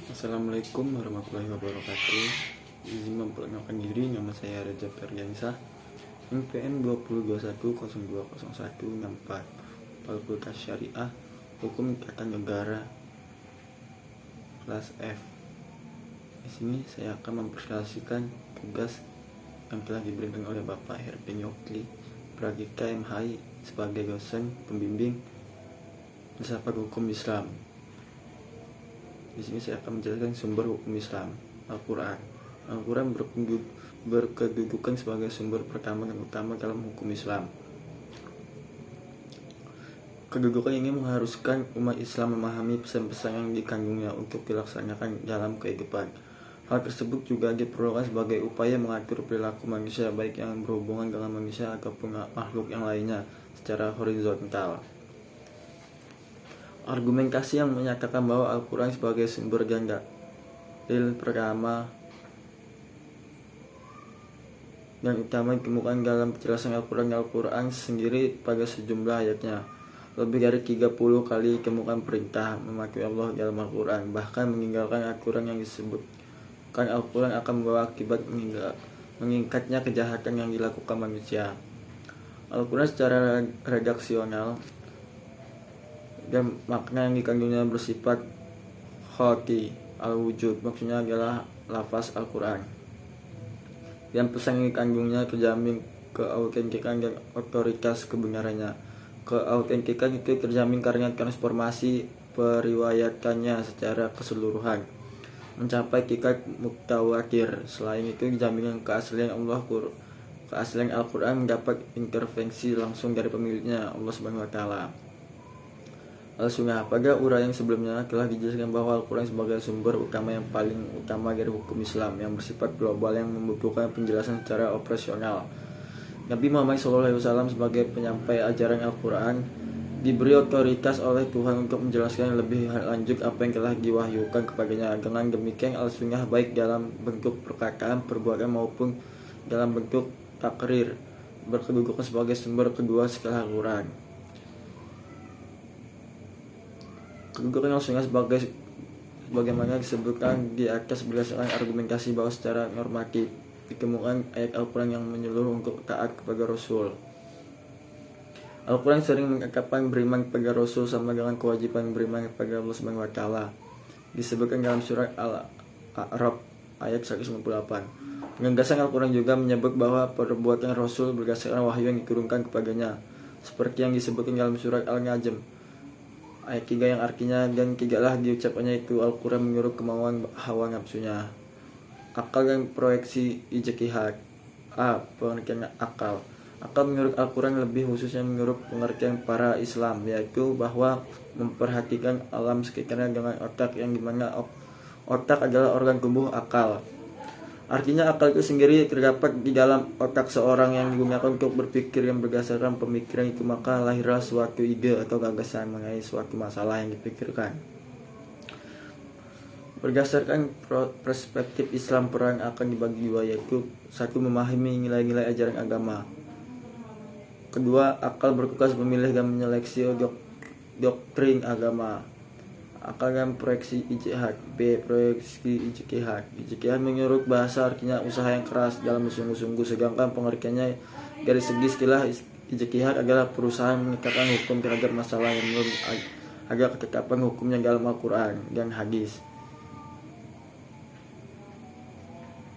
Assalamualaikum warahmatullahi wabarakatuh. Izin memperkenalkan diri, nama saya Reza Ferdiansah, NPM 2021020164, Fakultas Syariah Hukum Tata Negara, kelas F. Di sini saya akan mempresentasikan tugas yang telah diberikan oleh Bapak Herpin Yokli, Pragika MHI sebagai dosen pembimbing filsafat hukum Islam. Di sini saya akan menjelaskan sumber hukum Islam, Al-Quran. Al-Quran berkedudukan sebagai sumber pertama dan utama dalam hukum Islam. Kedudukan ini mengharuskan umat Islam memahami pesan-pesan yang dikandungnya untuk dilaksanakan dalam kehidupan. Hal tersebut juga diperlukan sebagai upaya mengatur perilaku manusia, baik yang berhubungan dengan manusia ataupun makhluk yang lainnya secara horizontal. Argumentasi yang menyatakan bahwa Al-Quran sebagai sumber dan dalil pertama dan utama ditemukan dalam penjelasan Al-Quran. Al-Quran sendiri pada sejumlah ayatnya lebih dari 30 kali ditemukan perintah mematuhi Allah dalam Al-Quran. Bahkan meninggalkan Al-Quran yang disebutkan Al-Quran akan membawa akibat meningkatnya kejahatan yang dilakukan manusia. Al-Quran secara redaksional dan makna yang dikandungnya bersifat khati al-wujud, maksudnya adalah lafaz Al-Quran. Dan pesan yang dikandungnya terjamin keautentikan dan otoritas kebenarannya. Keautentikan itu terjamin karena transformasi periwayatannya secara keseluruhan mencapai tingkat mutawatir. Selain itu, jaminan keaslian Al-Quran mendapat intervensi langsung dari pemiliknya, Allah Subhanahu wa taala. Al-Sunnah. Pada uraian sebelumnya telah dijelaskan bahwa Al-Quran sebagai sumber utama yang paling utama dari hukum Islam yang bersifat global yang membutuhkan penjelasan secara operasional. Nabi Muhammad SAW sebagai penyampai ajaran Al-Quran diberi otoritas oleh Tuhan untuk menjelaskan lebih lanjut apa yang telah diwahyukan kepadanya. Dengan demikian, Al-Sunnah baik dalam bentuk perkataan, perbuatan maupun dalam bentuk takrir berkedudukan sebagai sumber kedua setelah Al-Quran. Kedudukan Al-Sunnah sebagaimana disebutkan di atas berdasarkan argumentasi bahwa secara normatif ditemukan ayat Al-Quran yang menyeluruh untuk taat kepada Rasul. Al-Quran sering mengungkapkan beriman kepada Rasul sama dengan kewajiban beriman kepada Allah Subhanahu wa taala. Disebutkan dalam surat Al-A'raf ayat 198. Penegasan Al-Quran juga menyebut bahwa perbuatan Rasul berdasarkan wahyu yang diturunkan kepadanya, seperti yang disebutkan dalam surat Al-Najm ayat 3 yang artinya, dan tidaklah diucapkannya itu Al-Quran menyuruh kemauan hawa nafsunya. Akal dan proyeksi ijtihad. Pengertian akal. Akal menurut Al-Quran lebih khususnya menurut pengertian para Islam, yaitu bahwa memperhatikan alam sekitarnya dengan otak, yang dimana otak adalah organ tubuh akal. Artinya akal itu sendiri terdapat di dalam otak seorang yang digunakan untuk berpikir, yang berdasarkan pemikiran itu maka lahirlah suatu ide atau gagasan mengenai suatu masalah yang dipikirkan. Berdasarkan perspektif Islam, peran akan dibagi dua, yaitu satu, memahami nilai-nilai ajaran agama. Kedua, akal bertugas memilih dan menyeleksi doktrin agama. Akal dan proyeksi ijtihad. B. Proyeksi ijtihad. Ijtihad menurut bahasa artinya usaha yang keras dalam bersungguh-sungguh, sedangkan pengertiannya dari segi istilah ijtihad adalah perusahaan menetapkan hukum terhadap masalah yang menurut agar ketetapan hukumnya dalam Al-Quran dan hadis.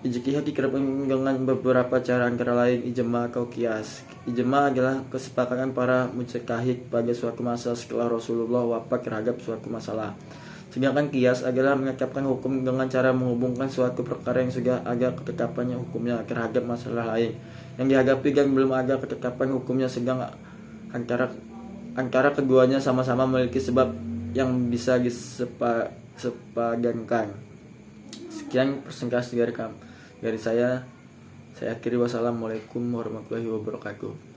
Ijtihad dikerjakan dengan beberapa cara, antara lain ijma atau qiyas. Ijma adalah kesepakatan para mujtahid pada suatu masa setelah Rasulullah wafat terhadap suatu masalah. Sedangkan qiyas adalah menetapkan hukum dengan cara menghubungkan suatu perkara yang sudah ada ketetapannya hukumnya terhadap masalah lain yang dihadapi dan belum ada ketetapan hukumnya, sedang antara keduanya sama-sama memiliki sebab yang bisa disepadankan. Sekian presentasi dari saya akhiri. Wassalamualaikum warahmatullahi wabarakatuh.